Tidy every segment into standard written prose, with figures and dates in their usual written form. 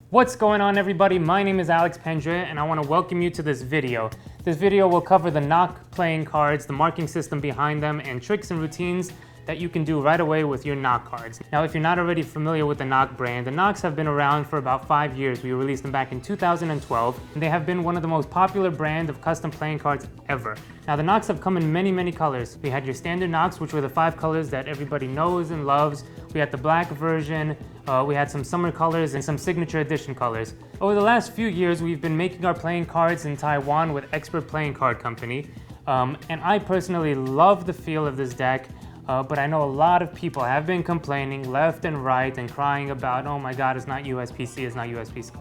What's going on, everybody? My name is Pandrea and I want to welcome you to this video. This video will cover the NOC playing cards, the marking system behind them, and tricks and routines that you can do right away with your NOC cards. Now, if you're not already familiar with the NOC brand, the NOCs have been around for about 5 years. We released them back in 2012, and they have been one of the most popular brands of custom playing cards ever. Now, the NOCs have come in many colors. We had your standard NOCs, which were the 5 colors that everybody knows and loves. We had the black version, we had some summer colors and some signature edition colors. Over the last few years, we've been making our playing cards in Taiwan with Expert Playing Card Company. And I personally love the feel of this deck. But I know a lot of people have been complaining left and right and crying about, oh my God, it's not USPC, it's not USPC.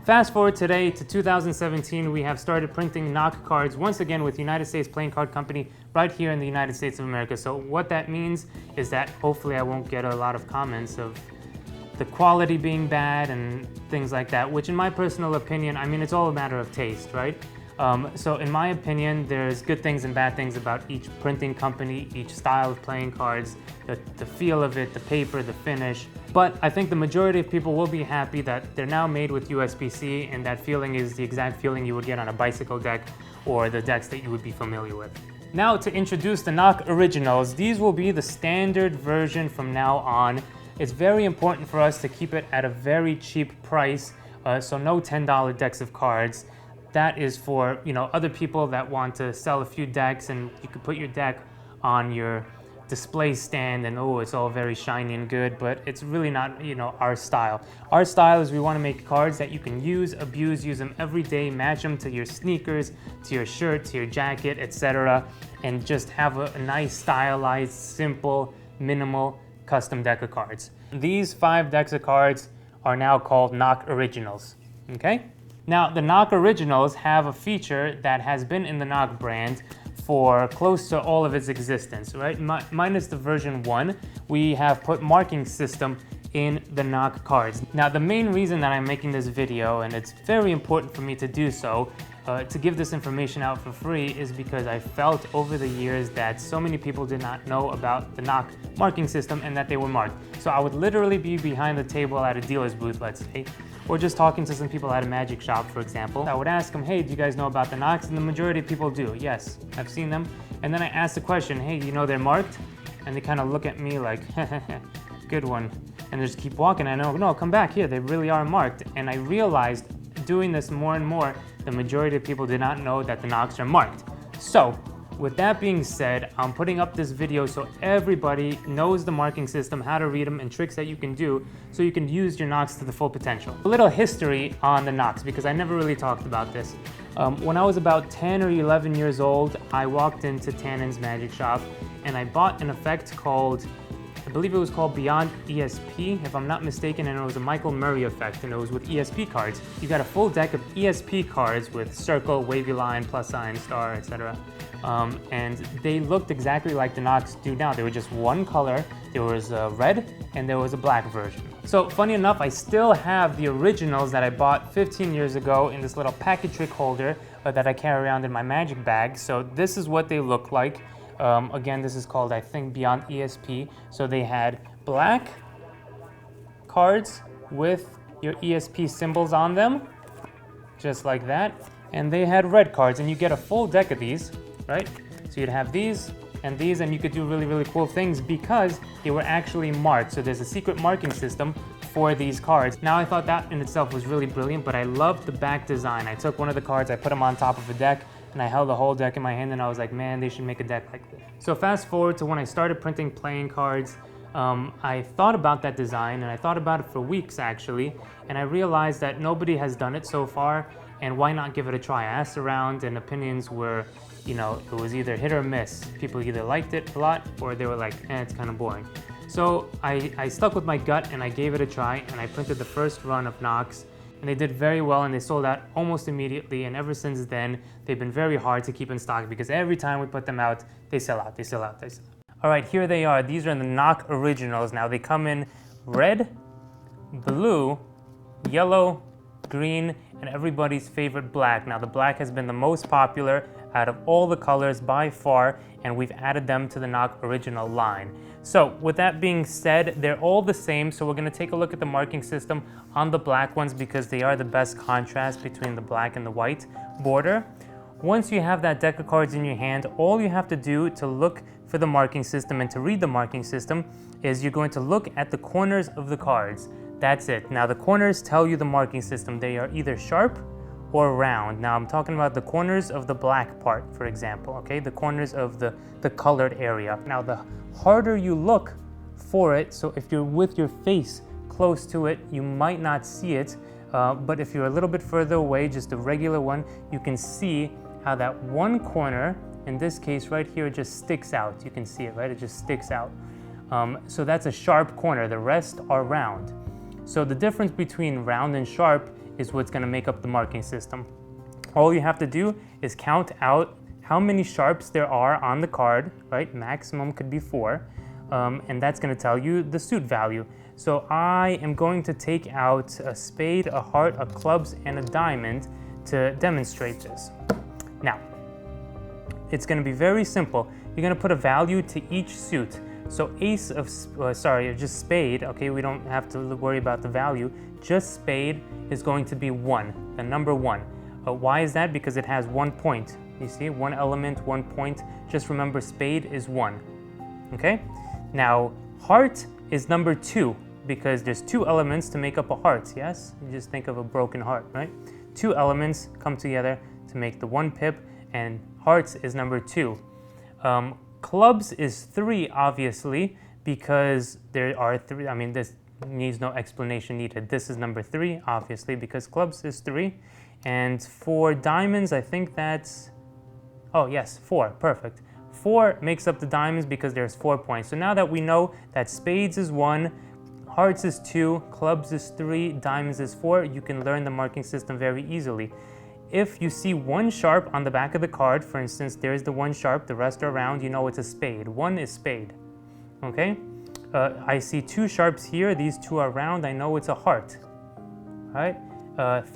Fast forward today to 2017, we have started printing NOC cards once again with United States Playing Card Company right here in the United States of America. So what that means is that hopefully I won't get a lot of comments of the quality being bad and things like that, which in my personal opinion, I mean, it's all a matter of taste, right? So in my opinion, there's good things and bad things about each printing company, each style of playing cards, the feel of it, the paper, the finish. But I think the majority of people will be happy that they're now made with USPC, and that feeling is the exact feeling you would get on a bicycle deck or the decks that you would be familiar with. Now, to introduce the NOC Originals, these will be the standard version from now on. It's very important for us to keep it at a very cheap price, so no $10 decks of cards. That is for, other people that want to sell a few decks, and you could put your deck on your display stand and oh, it's all very shiny and good, but it's really not, our style. Our style is we want to make cards that you can use, abuse, use them every day, match them to your sneakers, to your shirt, to your jacket, etc. And just have a nice, stylized, simple, minimal, custom deck of cards. These 5 decks of cards are now called NOC Originals, okay? Now, the NOC Originals have a feature that has been in the NOC brand for close to all of its existence, right? Minus the version 1, we have put marking system in the NOC cards. Now, the main reason that I'm making this video, and it's very important for me to do so, to give this information out for free, is because I felt over the years that so many people did not know about the NOC marking system and that they were marked. So I would literally be behind the table at a dealer's booth, let's say, or just talking to some people at a magic shop, for example. I would ask them, hey, do you guys know about the NOCs? And the majority of people do. Yes, I've seen them. And then I ask the question, hey, they're marked? And they kind of look at me like, good one. And they just keep walking. I know, no, come back here. They really are marked. And I realized doing this more and more, the majority of people did not know that the NOCs are marked. So, with that being said, I'm putting up this video so everybody knows the marking system, how to read them, and tricks that you can do so you can use your NOCs to the full potential. A little history on the NOCs, because I never really talked about this. When I was about 10 or 11 years old, I walked into Tannen's Magic Shop and I bought an effect called, I believe it was called Beyond ESP, if I'm not mistaken, and it was a Michael Murray effect, and it was with ESP cards. You got a full deck of ESP cards with circle, wavy line, plus sign, star, etc. And they looked exactly like the NOCs do now. They were just one color. There was a red and there was a black version. So funny enough, I still have the originals that I bought 15 years ago in this little packet trick holder that I carry around in my magic bag. So this is what they look like. Again, this is called, I think, Beyond ESP. So they had black cards with your ESP symbols on them, just like that. And they had red cards, and you get a full deck of these, right? So you'd have these, and you could do really cool things because they were actually marked. So there's a secret marking system for these cards. Now, I thought that in itself was really brilliant, but I loved the back design. I took one of the cards, I put them on top of a deck, and I held the whole deck in my hand, and I was like, man, they should make a deck like this. So fast forward to when I started printing playing cards, I thought about that design, and I thought about it for weeks, actually, and I realized that nobody has done it so far, and why not give it a try? I asked around, and opinions were, it was either hit or miss. People either liked it a lot, or they were like, it's kind of boring. So I stuck with my gut, and I gave it a try, and I printed the first run of NOCs, and they did very well, and they sold out almost immediately, and ever since then, they've been very hard to keep in stock because every time we put them out, they sell out, they sell out, they sell out. All right, here they are. These are the NOC Originals. Now, they come in red, blue, yellow, green, and everybody's favorite black. Now, the black has been the most popular out of all the colors by far, and we've added them to the NOC original line. So with that being said, they're all the same, so we're going to take a look at the marking system on the black ones because they are the best contrast between the black and the white border. Once you have that deck of cards in your hand, all you have to do to look for the marking system and to read the marking system is you're going to look at the corners of the cards. That's it. Now the corners tell you the marking system. They are either sharp or round. Now I'm talking about the corners of the black part, for example, okay? The corners of the colored area. Now the harder you look for it, so if you're with your face close to it, you might not see it, but if you're a little bit further away, just a regular one, you can see how that one corner, in this case right here, just sticks out. You can see it, right? It just sticks out. So that's a sharp corner. The rest are round. So the difference between round and sharp is what's going to make up the marking system. All you have to do is count out how many sharps there are on the card, right? Maximum could be 4, and that's going to tell you the suit value. So I am going to take out a spade, a heart, a clubs, and a diamond to demonstrate this. Now, it's going to be very simple. You're going to put a value to each suit. So ace of, just spade, okay, we don't have to worry about the value. Just spade is going to be 1, the number 1. Why is that? Because it has 1 point. You see, 1 element, 1 point. Just remember, spade is 1, okay? Now, heart is number 2 because there's 2 elements to make up a heart, yes? You just think of a broken heart, right? 2 elements come together to make the 1 pip, and hearts is number 2. Clubs is 3, obviously, because there are 3. I mean, this needs no explanation needed. This is number 3, obviously, because clubs is 3. And for diamonds, I think that's, oh yes, 4, perfect. 4 makes up the diamonds because there's 4 points. So now that we know that spades is 1, hearts is 2, clubs is 3, diamonds is 4, you can learn the marking system very easily. If you see 1 sharp on the back of the card, for instance, there's the 1 sharp, the rest are round, you know it's a spade. 1 is spade, okay? I see 2 sharps here, these 2 are round, I know it's a heart, all right?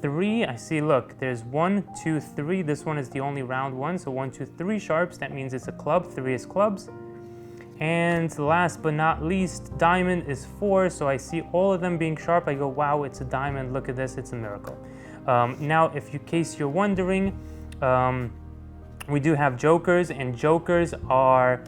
3, I see, look, there's 1, 2, 3, this one is the only round one, so 1, 2, 3 sharps, that means it's a club, 3 is clubs. And last but not least, diamond is 4, so I see all of them being sharp, I go, wow, it's a diamond, look at this, it's a miracle. Now, in case you're wondering, we do have jokers, and jokers are,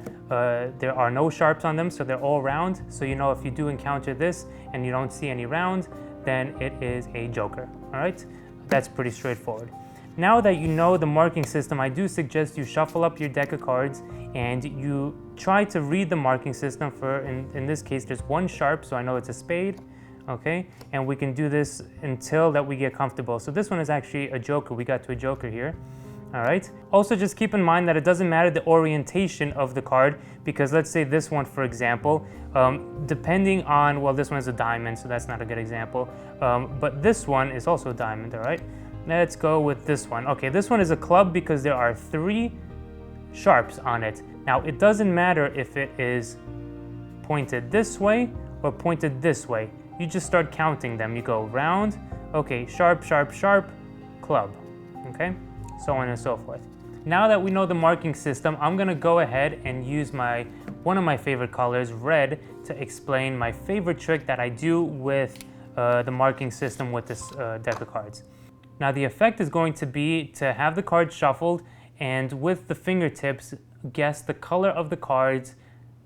there are no sharps on them, so they're all round. So you know if you do encounter this and you don't see any round, then it is a joker, all right? That's pretty straightforward. Now that you know the marking system, I do suggest you shuffle up your deck of cards and you try to read the marking system for, in this case, there's 1 sharp, so I know it's a spade. Okay, and we can do this until that we get comfortable. So this one is actually a joker. We got to a joker here. All right. Also, just keep in mind that it doesn't matter the orientation of the card, because let's say this one, for example, depending on, well, this one is a diamond, so that's not a good example. But this one is also a diamond, all right? Let's go with this one. Okay, this one is a club because there are 3 sharps on it. Now, it doesn't matter if it is pointed this way or pointed this way. You just start counting them. You go round, okay, sharp, sharp, sharp, club, okay? So on and so forth. Now that we know the marking system, I'm gonna go ahead and use one of my favorite colors, red, to explain my favorite trick that I do with the marking system with this deck of cards. Now the effect is going to be to have the cards shuffled and with the fingertips, guess the color of the cards,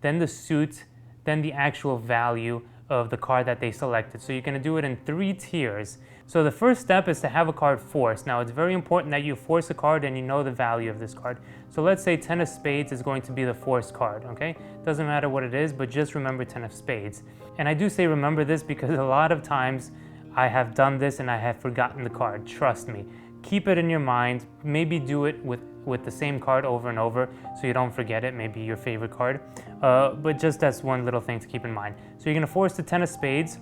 then the suit, then the actual value of the card that they selected. So you're going to do it in 3 tiers. So the first step is to have a card forced. Now it's very important that you force a card and you know the value of this card. So let's say 10 of spades is going to be the forced card, okay? Doesn't matter what it is, but just remember 10 of spades. And I do say remember this because a lot of times I have done this and I have forgotten the card. Trust me. Keep it in your mind. Maybe do it with the same card over and over so you don't forget it, maybe your favorite card. But just that's one little thing to keep in mind. So you're gonna force the 10 of spades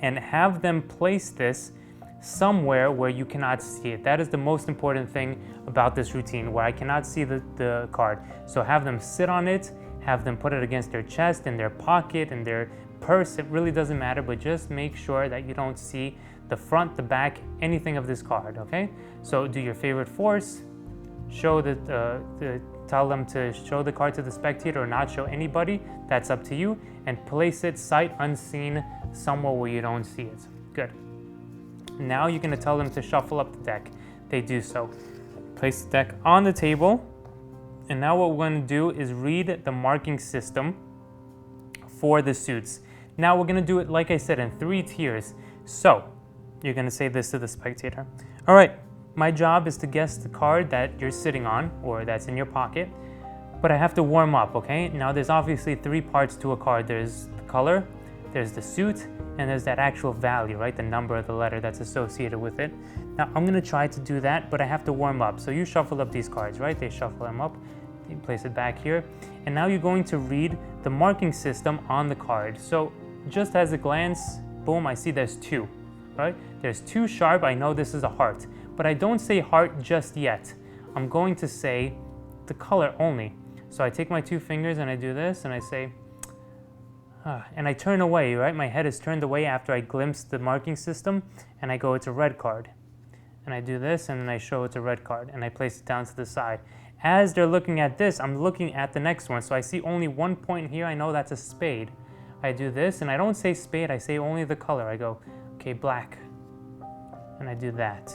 and have them place this somewhere where you cannot see it. That is the most important thing about this routine, where I cannot see the card. So have them sit on it, have them put it against their chest, in their pocket, in their purse. It really doesn't matter, but just make sure that you don't see the front, the back, anything of this card, okay? So do your favorite force, tell them to show the card to the spectator or not show anybody. That's up to you. And place it sight unseen somewhere where you don't see it. Good. Now you're going to tell them to shuffle up the deck. They do so. Place the deck on the table. And now what we're going to do is read the marking system for the suits. Now we're going to do it, like I said, in 3 tiers. So you're going to say this to the spectator. All right, my job is to guess the card that you're sitting on or that's in your pocket, but I have to warm up, okay? Now there's obviously 3 parts to a card. There's the color, there's the suit, and there's that actual value, right? The number of the letter that's associated with it. Now I'm gonna try to do that, but I have to warm up. So you shuffle up these cards, right? They shuffle them up, you place it back here, and now you're going to read the marking system on the card. So just as a glance, boom, I see there's 2, right? There's 2 sharp, I know this is a heart, but I don't say heart just yet. I'm going to say the color only. So I take my 2 fingers and I do this and I say, and I turn away, right? My head is turned away after I glimpse the marking system and I go, it's a red card. And I do this and then I show it's a red card and I place it down to the side. As they're looking at this, I'm looking at the next one. So I see only 1 point here, I know that's a spade. I do this and I don't say spade, I say only the color. I go, okay, black. And I do that.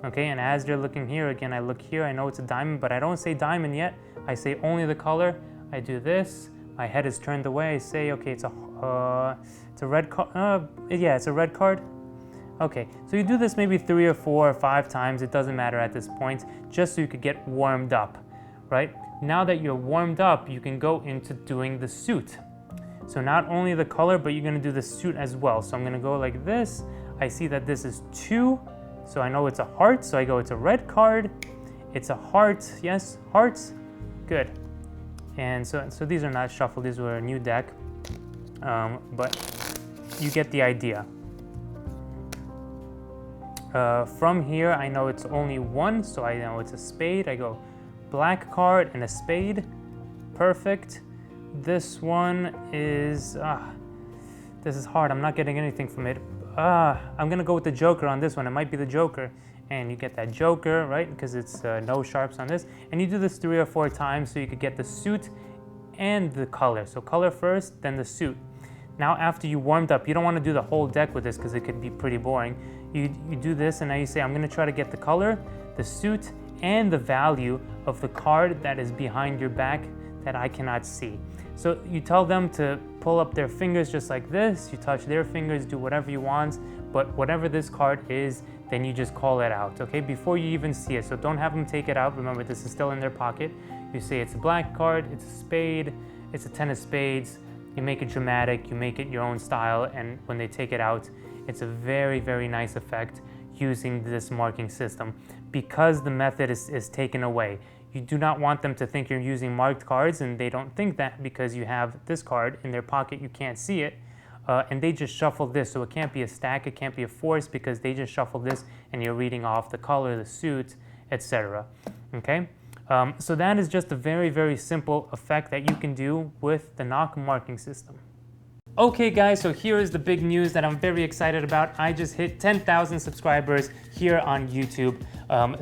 Okay, and as they're looking here, again, I look here, I know it's a diamond, but I don't say diamond yet. I say only the color. I do this. My head is turned away. I say, okay, it's a red card. Yeah, it's a red card. Okay, so you do this maybe 3 or 4 or 5 times. It doesn't matter at this point, just so you could get warmed up, right? Now that you're warmed up, you can go into doing the suit. So not only the color, but you're gonna do the suit as well. So I'm gonna go like this. I see that this is 2, so I know it's a heart. So I go, it's a red card. It's a heart, yes, hearts, good. And so these are not shuffled, these were a new deck, but you get the idea. From here, I know it's only 1, so I know it's a spade. I go black card and a spade, perfect. This one is, this is hard, I'm not getting anything from it. I'm gonna go with the joker on this one, it might be the joker. And you get that joker, right? Because it's no sharps on this. And you do this 3 or 4 times so you could get the suit and the color. So color first, then the suit. Now after you warmed up, you don't want to do the whole deck with this because it could be pretty boring. You do this and now you say, I'm gonna try to get the color, the suit, and the value of the card that is behind your back that I cannot see. So you tell them to pull up their fingers just like this, you touch their fingers, do whatever you want, but whatever this card is, then you just call it out, okay? Before you even see it, so don't have them take it out. Remember, this is still in their pocket. You say it's a black card, it's a spade, it's a 10 of spades. You make it dramatic, you make it your own style, and when they take it out, it's a very, very nice effect using this marking system because the method is taken away. You do not want them to think you're using marked cards, and they don't think that because you have this card in their pocket, you can't see it. And they just shuffle this, so it can't be a stack, it can't be a force because they just shuffle this and you're reading off the color, the suit, etc. Okay, so that is just a very, very simple effect that you can do with the NOC marking system. Okay guys, so here is the big news that I'm very excited about. I just hit 10,000 subscribers here on YouTube.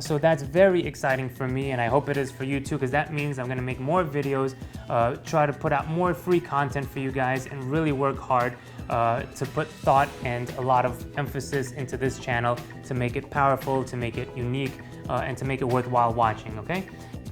So that's very exciting for me, and I hope it is for you too, because that means I'm gonna make more videos, try to put out more free content for you guys, and really work hard to put thought and a lot of emphasis into this channel to make it powerful, to make it unique, and to make it worthwhile watching, okay?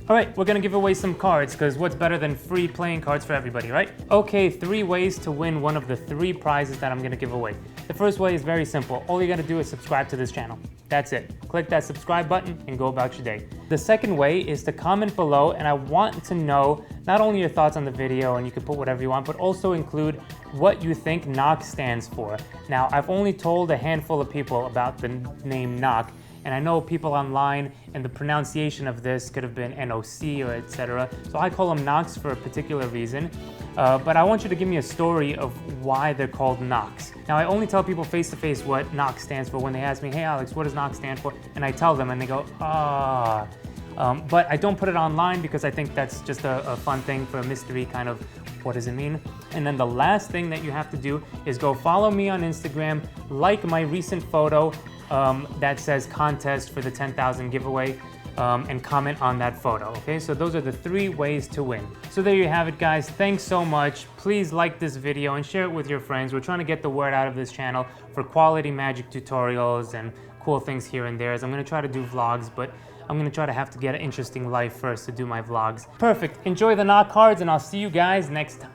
All right, we're gonna give away some cards, because what's better than free playing cards for everybody, right? Okay, 3 ways to win one of the 3 prizes that I'm gonna give away. The first way is very simple. All you gotta do is subscribe to this channel. That's it. Click that subscribe button and go about your day. The second way is to comment below, and I want to know not only your thoughts on the video, and you can put whatever you want, but also include what you think NOC stands for. Now, I've only told a handful of people about the name NOC, and I know people online, and the pronunciation of this could have been NOC or etc. So I call them NOCs for a particular reason. But I want you to give me a story of why they're called NOCs. Now, I only tell people face to face what NOC stands for when they ask me, hey Alex, what does NOC stand for? And I tell them and they go, ah. But I don't put it online because I think that's just a fun thing for a mystery kind of, what does it mean? And then the last thing that you have to do is go follow me on Instagram, like my recent photo that says contest for the 10,000 giveaway. and comment on that photo, okay? So those are the 3 ways to win. So there you have it, guys. Thanks so much. Please like this video and share it with your friends. We're trying to get the word out of this channel for quality magic tutorials and cool things here and there. As I'm gonna try to do vlogs, but I'm gonna try to have to get an interesting life first to do my vlogs. Perfect. Enjoy the NOC cards, and I'll see you guys next time.